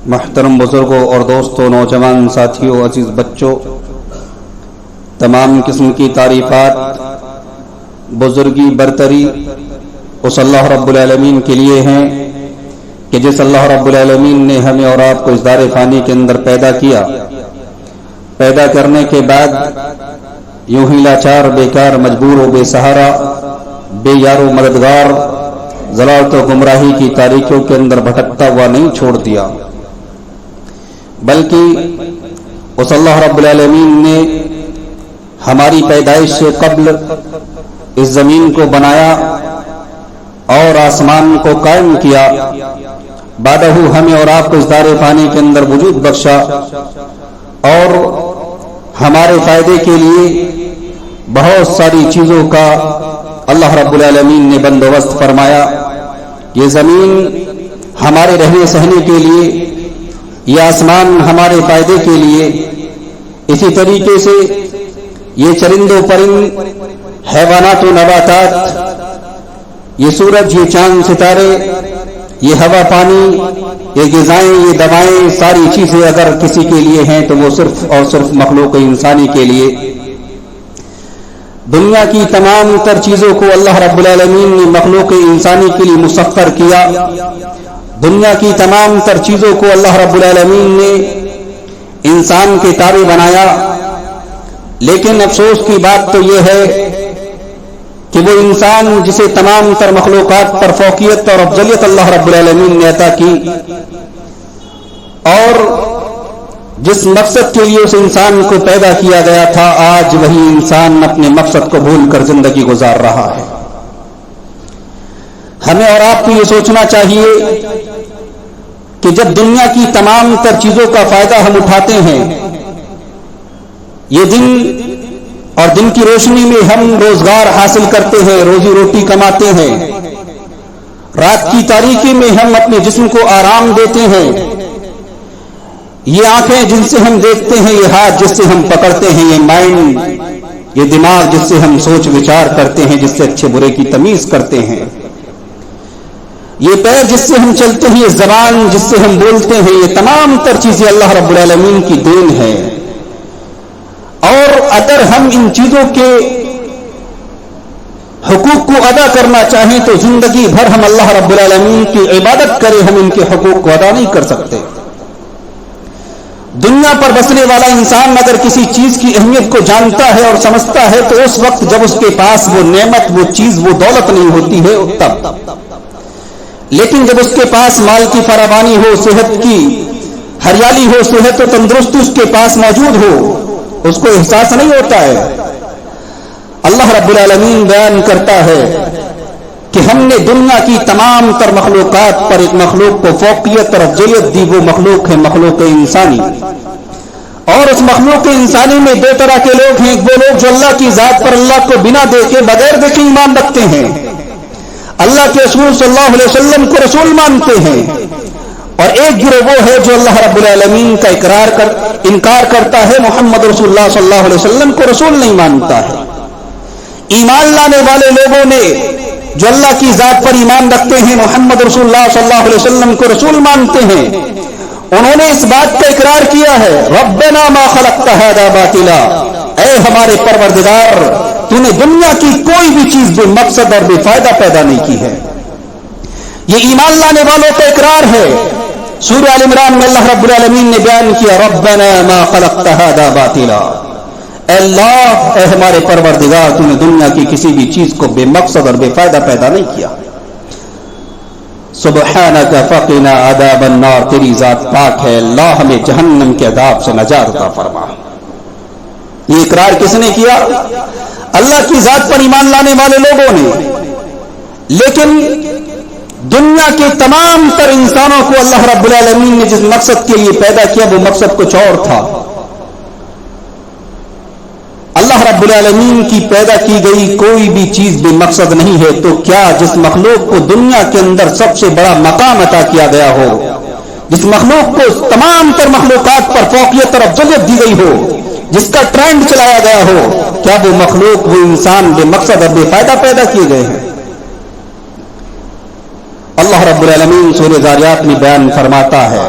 محترم بزرگوں اور دوستوں، نوجوان ساتھیوں، عزیز بچوں، تمام قسم کی تعریفات بزرگی برتری اس اللہ رب العالمین کے لیے ہیں کہ جس اللہ رب العالمین نے ہمیں اور آپ کو اس دار فانی کے اندر پیدا کیا، پیدا کرنے کے بعد یوں ہی لاچار، بیکار، مجبور و بے سہارا، بے یار و مددگار، ضلالت و گمراہی کی تاریکیوں کے اندر بھٹکتا ہوا نہیں چھوڑ دیا، بلکہ اس اللہ رب العالمین نے ہماری پیدائش سے قبل اس زمین کو بنایا اور آسمان کو قائم کیا، بعدہ ہمیں اور آپ کو اس دار فانی کے اندر وجود بخشا اور ہمارے فائدے کے لیے بہت ساری چیزوں کا اللہ رب العالمین نے بندوبست فرمایا۔ یہ زمین ہمارے رہنے سہنے کے لیے، یہ آسمان ہمارے فائدے کے لیے، اسی طریقے سے یہ چرند و پرند، حیوانات و نباتات، یہ سورج، یہ چاند ستارے، یہ ہوا پانی، یہ غذائیں، یہ دوائیں، ساری چیزیں اگر کسی کے لیے ہیں تو وہ صرف اور صرف مخلوق انسانی کے لیے۔ دنیا کی تمام تر چیزوں کو اللہ رب العالمین نے مخلوق انسانی کے لیے مسخر کیا، دنیا کی تمام تر چیزوں کو اللہ رب العالمین نے انسان کے تابع بنایا، لیکن افسوس کی بات تو یہ ہے کہ وہ انسان جسے تمام تر مخلوقات پر فوقیت اور افضلیت اللہ رب العالمین نے عطا کی، اور جس مقصد کے لیے اس انسان کو پیدا کیا گیا تھا، آج وہی انسان اپنے مقصد کو بھول کر زندگی گزار رہا ہے۔ ہمیں اور آپ کو یہ سوچنا چاہیے کہ جب دنیا کی تمام تر چیزوں کا فائدہ ہم اٹھاتے ہیں، یہ دن اور دن کی روشنی میں ہم روزگار حاصل کرتے ہیں، روزی روٹی کماتے ہیں، رات کی تاریکی میں ہم اپنے جسم کو آرام دیتے ہیں، یہ آنکھیں جن سے ہم دیکھتے ہیں، یہ ہاتھ جس سے ہم پکڑتے ہیں، یہ مائنڈ، یہ دماغ جس سے ہم سوچ وچار کرتے ہیں، جس سے اچھے برے کی تمیز کرتے ہیں، یہ پیر جس سے ہم چلتے ہیں، یہ زبان جس سے ہم بولتے ہیں، یہ تمام تر چیزیں اللہ رب العالمین کی دین ہے۔ اور اگر ہم ان چیزوں کے حقوق کو ادا کرنا چاہیں تو زندگی بھر ہم اللہ رب العالمین کی عبادت کریں، ہم ان کے حقوق کو ادا نہیں کر سکتے۔ دنیا پر بسنے والا انسان اگر کسی چیز کی اہمیت کو جانتا ہے اور سمجھتا ہے تو اس وقت جب اس کے پاس وہ نعمت، وہ چیز، وہ دولت نہیں ہوتی ہے تب، لیکن جب اس کے پاس مال کی فراوانی ہو، صحت کی ہریالی ہو، صحت و تندرستی اس کے پاس موجود ہو، اس کو احساس نہیں ہوتا ہے۔ اللہ رب العالمین بیان کرتا ہے کہ ہم نے دنیا کی تمام تر مخلوقات پر ایک مخلوق کو فوقیت اور افضلیت دی، وہ مخلوق ہے مخلوق انسانی۔ اور اس مخلوق انسانی میں دو طرح کے لوگ ہیں، وہ لوگ جو اللہ کی ذات پر اللہ کو بنا دیکھے، بغیر دیکھے ایمان رکھتے ہیں، اللہ کے رسول صلی اللہ علیہ وسلم کو رسول مانتے ہیں، اور ایک گروہ وہ ہے جو اللہ رب العالمین کا انکار کرتا ہے، محمد رسول اللہ صلی اللہ علیہ وسلم کو رسول نہیں مانتا ہے۔ ایمان لانے والے لوگوں نے جو اللہ کی ذات پر ایمان رکھتے ہیں، محمد رسول اللہ صلی اللہ علیہ وسلم کو رسول مانتے ہیں، انہوں نے اس بات کا اقرار کیا ہے، ربنا ما خلقت ھذا باطلا، اے ہمارے پروردگار، تو نے دنیا کی کوئی بھی چیز بے مقصد اور بے فائدہ پیدا نہیں کی ہے۔ یہ ایمان لانے والوں کا اقرار ہے۔ سورہ آل عمران میں اللہ رب العالمین نے بیان کیا، ربنا ما خلقت ھذا باطلا، اے اللہ، اے ہمارے پروردگار، تو نے دنیا کی کسی بھی چیز کو بے مقصد اور بے فائدہ پیدا نہیں کیا۔ سبحانک فقنا عذاب النار، تیری ذات پاک ہے، اللہ ہمیں جہنم کے عذاب سے نجات عطا فرما۔ یہ اقرار کس نے کیا؟ اللہ کی ذات پر ایمان لانے والے لوگوں نے۔ لیکن دنیا کے تمام تر انسانوں کو اللہ رب العالمین نے جس مقصد کے لیے پیدا کیا، وہ مقصد کچھ اور تھا۔ اللہ رب العالمین کی پیدا کی گئی کوئی بھی چیز بے مقصد نہیں ہے، تو کیا جس مخلوق کو دنیا کے اندر سب سے بڑا مقام عطا کیا گیا ہو، جس مخلوق کو تمام تر مخلوقات پر فوقیت اور افضلیت دی گئی ہو، جس کا ٹرینڈ چلایا گیا ہو، کیا وہ مخلوق، وہ انسان بے مقصد اور بے فائدہ پیدا کیے گئے ہیں؟ اللہ رب العالمین سورہ ذاریات میں بیان فرماتا ہے،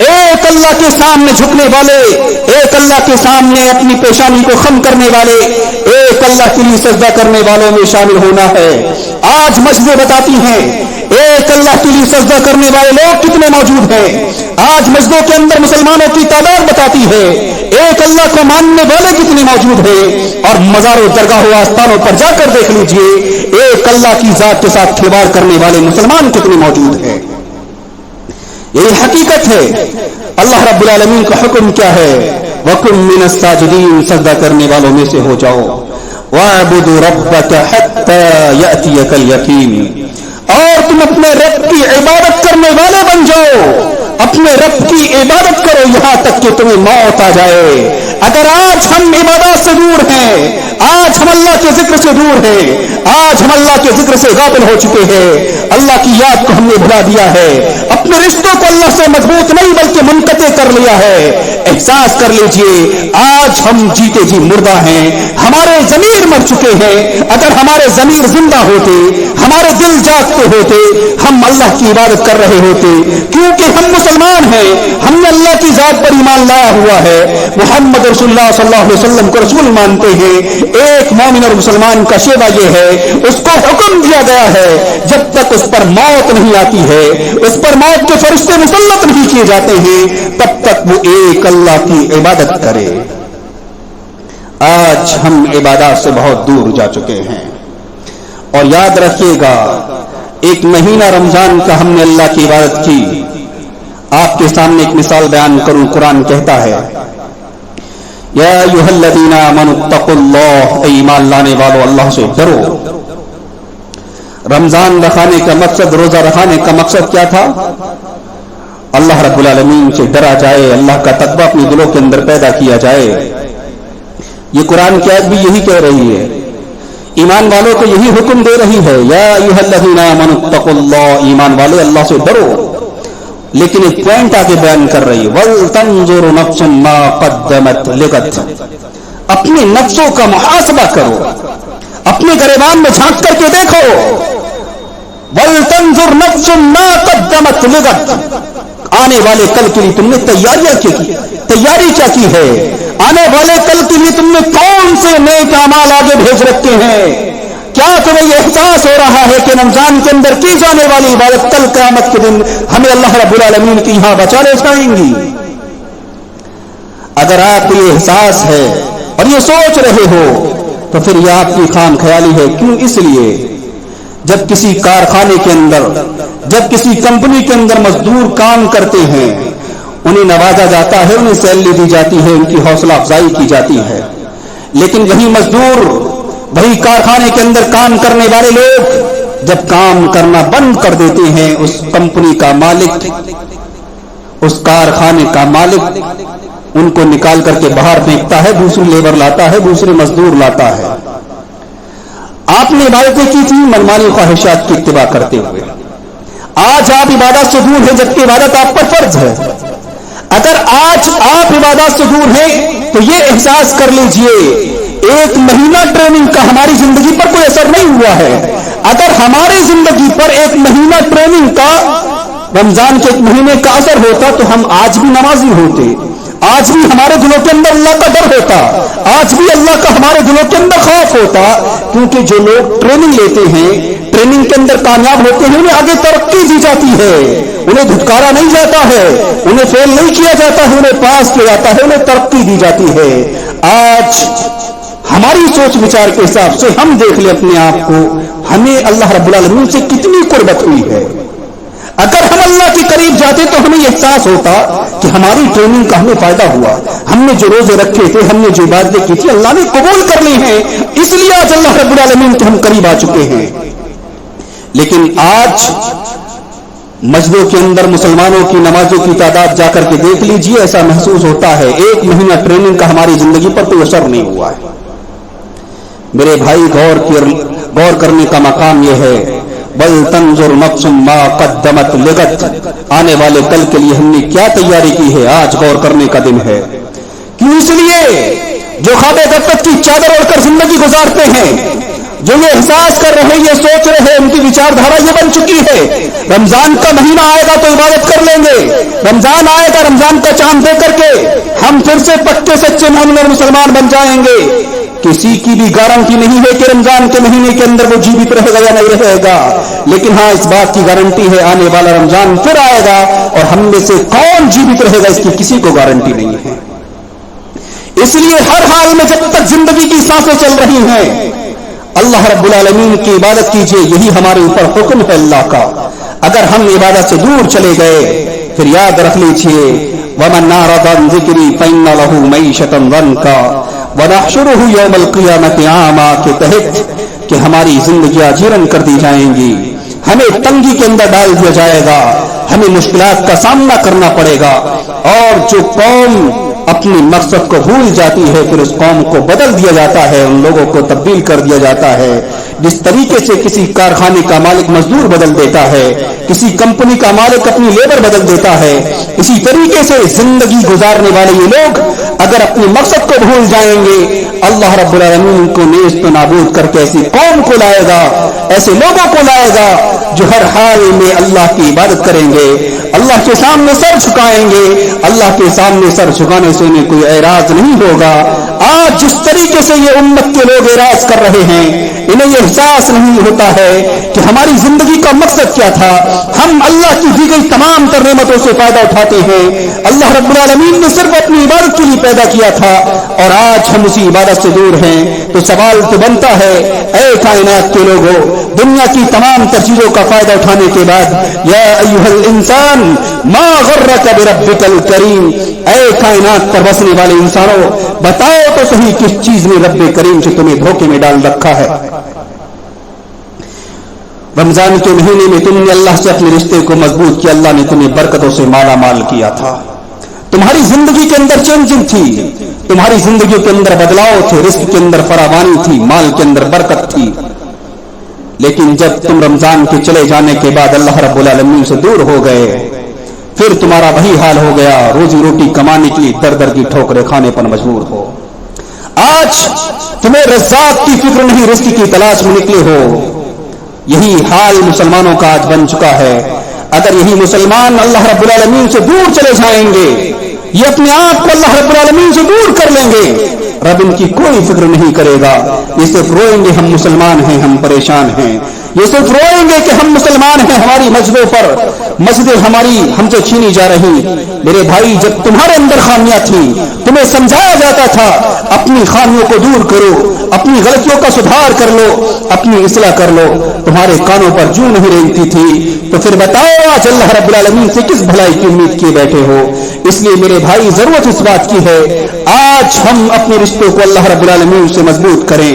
ایک اللہ کے سامنے جھکنے والے، ایک اللہ کے سامنے اپنی پیشانی کو خم کرنے والے، ایک اللہ کے لیے سجدہ کرنے والوں میں شامل ہونا ہے۔ آج مسجدیں بتاتی ہیں ایک اللہ کے لیے سجدہ کرنے والے لوگ کتنے موجود ہیں۔ آج مسجدوں کے اندر مسلمانوں کی تعداد بتاتی ہے ایک اللہ کو ماننے والے کتنے موجود ہیں، اور مزاروں درگاہوں آستانوں پر جا کر دیکھ لیجئے ایک اللہ کی ذات کے ساتھ کھلواڑ کرنے والے مسلمان کتنے موجود ہیں۔ یہی حقیقت ہے۔ اللہ رب العالمین کا حکم کیا ہے؟ وَكُن مِّنَ السَّاجِدِينَ، سجدہ کرنے والوں میں سے ہو جاؤ۔ وَاعْبُدْ رَبَّكَ حَتَّى يَأْتِيَكَ الْيَقِينُ، اور تم اپنے رب کی عبادت کرنے والے بن جاؤ، اپنے رب کی عبادت کرو یہاں تک کہ تمہیں موت آ جائے۔ اگر آج ہم عبادات سے دور ہیں، آج ہم اللہ کے ذکر سے دور ہیں، آج ہم اللہ کے ذکر سے غافل ہو چکے ہیں، اللہ کی یاد کو ہم نے بھلا دیا ہے، اپنے رشتوں کو اللہ سے مضبوط نہیں بلکہ منقطع کر لیا ہے، احساس کر لیجئے آج ہم جیتے جی مردہ ہیں، ہمارے ضمیر مر چکے ہیں۔ اگر ہمارے ضمیر زندہ ہوتے، ہمارے دل جاگتے ہوتے، ہم اللہ کی عبادت کر رہے ہوتے، کیونکہ ہم مسلمان ہیں، ہم نے اللہ کی ذات پر ایمان لایا ہوا ہے، محمد رسول اللہ صلی اللہ علیہ وسلم کو رسول مانتے ہیں۔ ایک مومن اور مسلمان کا شیوا یہ ہے، اس کو حکم دیا گیا ہے جب تک اس پر موت نہیں آتی ہے، اس پر موت کے فرشتے مسلط نہیں کیے جاتے ہیں، تب تک وہ ایک اللہ کی عبادت کرے۔ آج ہم عبادات سے بہت دور جا چکے ہیں، اور یاد رکھیے گا ایک مہینہ رمضان کا ہم نے اللہ کی عبادت کی۔ آپ کے سامنے ایک مثال بیان کروں، قرآن کہتا ہے یا ایھا الذین آمنوا اتقوا اللہ، اے ایمان لانے والو اللہ سے ڈرو۔ رمضان رکھانے کا مقصد، روزہ رکھانے کا مقصد کیا تھا؟ اللہ رب العالمین سے ڈرا جائے، اللہ کا تقویٰ اپنے دلوں کے اندر پیدا کیا جائے۔ یہ قرآن کی آیت بھی یہی کہہ رہی ہے، ایمان والوں کو یہی حکم دے رہی ہے یا ایھا الذین آمنوا اتقوا اللہ، ایمان والے اللہ سے ڈرو۔ لیکن ایک پوائنٹ آگے بیان کر رہی ہے وَلْتَنظُرْ نَفْسٌ مَا قَدَّمَتْ لِغَدٍ، اپنے نفسوں کا محاسبہ کرو، اپنے گریبان میں جھانک کر کے دیکھو۔ وَلْتَنظُرْ نَفْسٌ مَا قَدَّمَتْ لِغَدٍ، آنے والے کل کے لیے تم نے تیاری کیا کی ہے؟ آنے والے کل کے لیے تم نے کون سے نیک اعمال آگے بھیج رکھے ہیں؟ کیا تمہیں یہ احساس ہو رہا ہے کہ رمضان کے اندر کی جانے والی عبادت کل قیامت کے دن ہمیں اللہ رب العالمین کی یہاں بچا لے جائیں گی؟ اگر آپ کو یہ احساس ہے اور یہ سوچ رہے ہو تو پھر یہ آپ کی خام خیالی ہے۔ کیوں؟ اس لیے جب کسی کارخانے کے اندر، جب کسی کمپنی کے اندر مزدور کام کرتے ہیں، انہیں نوازا جاتا ہے، انہیں سیلری دی جاتی ہے، ان کی حوصلہ افزائی کی جاتی ہے، لیکن وہی مزدور، وہی کارخانے کے اندر کام کرنے والے لوگ جب کام کرنا بند کر دیتے ہیں، اس کمپنی کا مالک، اس کارخانے کا مالک ان کو نکال کر کے باہر پھینکتا ہے، دوسری لیبر لاتا ہے، دوسرے مزدور لاتا ہے۔ آپ نے عبادتیں کی تھی منمانی خواہشات کی اتباع کرتے ہوئے، آج آپ عبادت سے دور ہیں جبکہ عبادت آپ پر فرض ہے۔ اگر آج آپ عبادت سے دور ہیں تو یہ احساس کر لیجئے ایک مہینہ ٹریننگ کا ہماری زندگی پر کوئی اثر نہیں ہوا ہے۔ اگر ہماری زندگی پر ایک مہینہ ٹریننگ کا، رمضان کے ایک مہینے کا اثر ہوتا تو ہم آج بھی نمازی ہوتے، آج بھی ہمارے دلوں کے اندر اللہ کا ڈر ہوتا، آج بھی اللہ کا ہمارے دلوں کے اندر خوف ہوتا، کیونکہ جو لوگ ٹریننگ لیتے ہیں، ٹریننگ کے اندر کامیاب ہوتے ہیں، انہیں آگے ترقی دی جاتی ہے، انہیں دھتکارا نہیں جاتا ہے، انہیں فیل نہیں کیا جاتا ہے، انہیں پاس کیا جاتا ہے، انہیں ترقی دی جاتی ہے۔ آج ہماری سوچ وچار کے حساب سے ہم دیکھ لیں اپنے آپ کو، ہمیں اللہ رب العالمین سے کتنی قربت ہوئی ہے۔ اگر ہم اللہ کے قریب جاتے تو ہمیں یہ احساس ہوتا کہ ہماری ٹریننگ کا ہمیں فائدہ ہوا، ہم نے جو روزے رکھے تھے، ہم نے جو عبادتیں کی تھی، اللہ نے قبول کر لی ہیں، اس لیے آج اللہ رب العالمین کے ہم قریب آ چکے ہیں۔ لیکن آج مسجدوں کے اندر مسلمانوں کی نمازوں کی تعداد جا کر کے دیکھ لیجئے، ایسا محسوس ہوتا ہے ایک مہینہ ٹریننگ کا ہماری زندگی پر کوئی اثر نہیں ہوا ہے۔ میرے بھائی، غور کرنے کا مقام یہ ہے بل تنظر نفس ما قدمت لغد، آنے والے کل کے لیے ہم نے کیا تیاری کی ہے، آج غور کرنے کا دن ہے۔ کیوں؟ اس لیے جو خواب غفلت کی چادر اوڑھ کر زندگی گزارتے ہیں، جو یہ احساس کر رہے یہ سوچ رہے ان کی وچاردھارا یہ بن چکی ہے رمضان کا مہینہ آئے گا تو عبادت کر لیں گے, رمضان آئے گا رمضان کا چاند دے کر کے ہم پھر سے پکے سچے مومن اور مسلمان بن جائیں گے. کسی کی بھی گارنٹی نہیں ہے کہ رمضان کے مہینے کے اندر وہ جیوت رہے گا یا نہیں رہے گا, لیکن ہاں اس بات کی گارنٹی ہے آنے والا رمضان پھر آئے گا اور ہم میں سے کون جیوت رہے گا اس کی کسی کو گارنٹی نہیں ہے. اس لیے ہر حال میں جب تک زندگی کی سانسیں چل رہی ہیں اللہ رب العالمین کی عبادت کیجئے, یہی ہمارے اوپر حکم ہے اللہ کا. اگر ہم عبادت سے دور چلے گئے پھر یاد رکھ لیجئے وَمَنْ أَعْرَضَ عَنْ ذِكْرِي فَإِنَّ لَهُ مَعِيشَةً ضَنْكًا وَنَحْشُرُهُ يَوْمَ الْقِيَامَةِ أَعْمَىٰ کے تحت کہ ہماری زندگیاں جیرن کر دی جائیں گی, ہمیں تنگی کے اندر ڈال دیا جائے گا, ہمیں مشکلات کا سامنا کرنا پڑے گا. اور جو قوم اپنے مقصد کو بھول جاتی ہے پھر اس قوم کو بدل دیا جاتا ہے, ان لوگوں کو تبدیل کر دیا جاتا ہے. جس طریقے سے کسی کارخانے کا مالک مزدور بدل دیتا ہے, کسی کمپنی کا مالک اپنی لیبر بدل دیتا ہے, اسی طریقے سے زندگی گزارنے والے یہ لوگ اگر اپنے مقصد کو بھول جائیں گے اللہ رب العالمین کو نیست و نابود کر کے ایسی قوم کو لائے گا, ایسے لوگوں کو لائے گا جو ہر حال میں اللہ کی عبادت کریں گے, اللہ کے سامنے سر جھکائیں گے. اللہ کے سامنے سر جھکانے سے انہیں کوئی اعراض نہیں ہوگا. آج جس طریقے سے یہ امت کے لوگ اعراض کر رہے ہیں انہیں یہ احساس نہیں ہوتا ہے کہ ہماری زندگی کا مقصد کیا تھا. ہم اللہ کی دی گئی تمام تر نعمتوں سے فائدہ اٹھاتے ہیں. اللہ رب العالمین نے صرف اپنی عبادت کے لیے پیدا کیا تھا اور آج ہم اسی عبادت سے دور ہیں. تو سوال تو بنتا ہے اے کائنات کے لوگوں, دنیا کی تمام تر چیزوں کا فائدہ اٹھانے کے بعد یا ایھا الانسان ما غرک بربک الکریم, اے کائنات پر بسنے والے انسانوں بتاؤ تو صحیح کس چیز نے رب کریم سے تمہیں دھوکے میں ڈال رکھا ہے. رمضان کے مہینے میں تم نے اللہ سے اپنے رشتے کو مضبوط کیا, اللہ نے تمہیں برکتوں سے مالا مال کیا تھا. تمہاری زندگی کے اندر چینجنگ تھی, تمہاری زندگی کے اندر بدلاؤ تھے, رزق کے اندر فراوانی تھی, مال کے اندر برکت تھی. لیکن جب تم رمضان کے چلے جانے کے بعد اللہ رب العالمین سے دور ہو گئے پھر تمہارا وہی حال ہو گیا, روزی روٹی کمانے کے لیے در در کی ٹھوکریں کھانے پر مجبور ہو. آج تمہیں رزاق کی فکر نہیں, رزق کی تلاش میں نکلے ہو. یہی حال مسلمانوں کا آج بن چکا ہے. اگر یہی مسلمان اللہ رب العالمین سے دور چلے جائیں گے, یہ اپنے آپ کو اللہ رب العالمین سے دور کر لیں گے, رب ان کی کوئی فکر نہیں کرے گا. یہ صرف روئیں گے ہم مسلمان ہیں, ہم پریشان ہیں. یہ صرف روئیں گے کہ ہم مسلمان ہیں, ہماری مسجدوں پر مسجدیں ہماری ہم سے چھینی جا رہی. میرے بھائی جب تمہارے اندر خامیاں تھیں تمہیں سمجھایا جاتا تھا اپنی خامیوں کو دور کرو, اپنی غلطیوں کا سدھار کر لو, اپنی اصلاح کر لو, تمہارے کانوں پر جوں نہیں رہتی تھی. تو پھر بتاؤ آج اللہ رب العالمین سے کس بھلائی کی امید کیے بیٹھے ہو. اس لیے میرے بھائی ضرورت اس بات کی ہے آج ہم اپنے رشتوں کو اللہ رب العالمین سے مضبوط کریں.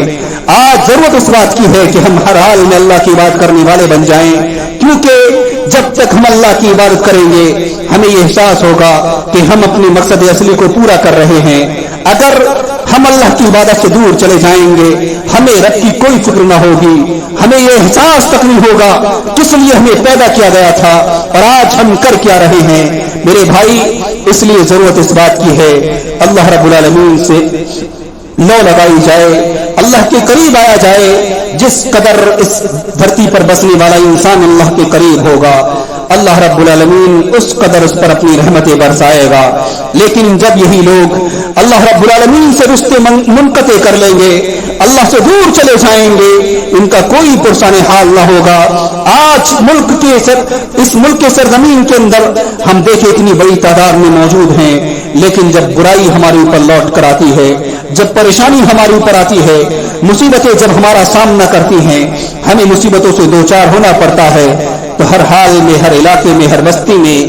آج ضرورت اس بات کی ہے کہ ہم ہر حال میں اللہ کی عبادت کرنے والے بن جائیں, کیونکہ جب تک ہم اللہ کی عبادت کریں گے ہمیں یہ احساس ہوگا کہ ہم اپنے مقصد اصلی کو پورا کر رہے ہیں. اگر ہم اللہ کی عبادت سے دور چلے جائیں گے ہمیں رب کی کوئی فکر نہ ہوگی, ہمیں یہ احساس تک نہیں ہوگا کس لیے ہمیں پیدا کیا گیا تھا اور آج ہم کر کیا رہے ہیں. میرے بھائی اس لیے ضرورت اس بات کی ہے اللہ رب العالمین سے لو لگائی جائے, اللہ کے قریب آیا جائے. جس قدر اس دھرتی پر بسنے والا انسان اللہ کے قریب ہوگا اللہ رب العالمین اس قدر اس پر اپنی رحمتیں برسائے گا. لیکن جب یہی لوگ اللہ رب العالمین سے رشتے منقطع کر لیں گے, اللہ سے دور چلے جائیں گے, ان کا کوئی پرسان حال نہ ہوگا. آج اس ملک کے سرزمین کے اندر ہم دیکھیں اتنی بڑی تعداد میں موجود ہیں, لیکن جب برائی ہمارے اوپر لوٹ کر آتی ہے, جب پریشانی ہمارے اوپر آتی ہے, مصیبتیں جب ہمارا سامنا کرتی ہیں, ہمیں مصیبتوں سے دوچار ہونا پڑتا ہے, تو ہر حال میں, ہر علاقے میں, ہر بستی میں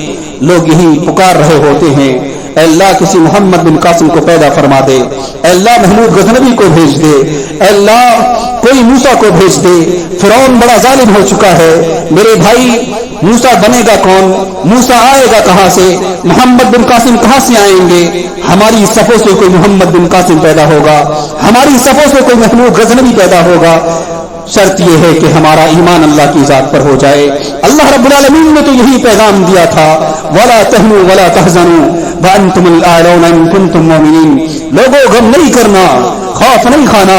لوگ یہی پکار رہے ہوتے ہیں اے اللہ کسی محمد بن قاسم کو پیدا فرما دے, اے اللہ محمود غزنوی کو بھیج دے, اے اللہ کوئی موسیٰ کو بھیج دے. فرعون بڑا ظالم ہو چکا ہے. میرے بھائی موسیٰ بنے گا کون, موسیٰ آئے گا کہاں سے, محمد بن قاسم کہاں سے آئیں گے. ہماری صفوں سے کوئی محمد بن قاسم پیدا ہوگا, ہماری صفوں سے کوئی محمود غزنوی پیدا ہوگا. شرط یہ ہے کہ ہمارا ایمان اللہ کی ذات پر ہو جائے. اللہ رب العالمین نے تو یہی پیغام دیا تھا وَلَا تَهْنُوا وَلَا تَحْزَنُوا وَأَنْتُمُ الْأَعْلَوْنَ إِن كُنتُم مُّؤْمِنِينَ. لوگوں غم نہیں کرنا, خوف نہیں کھانا,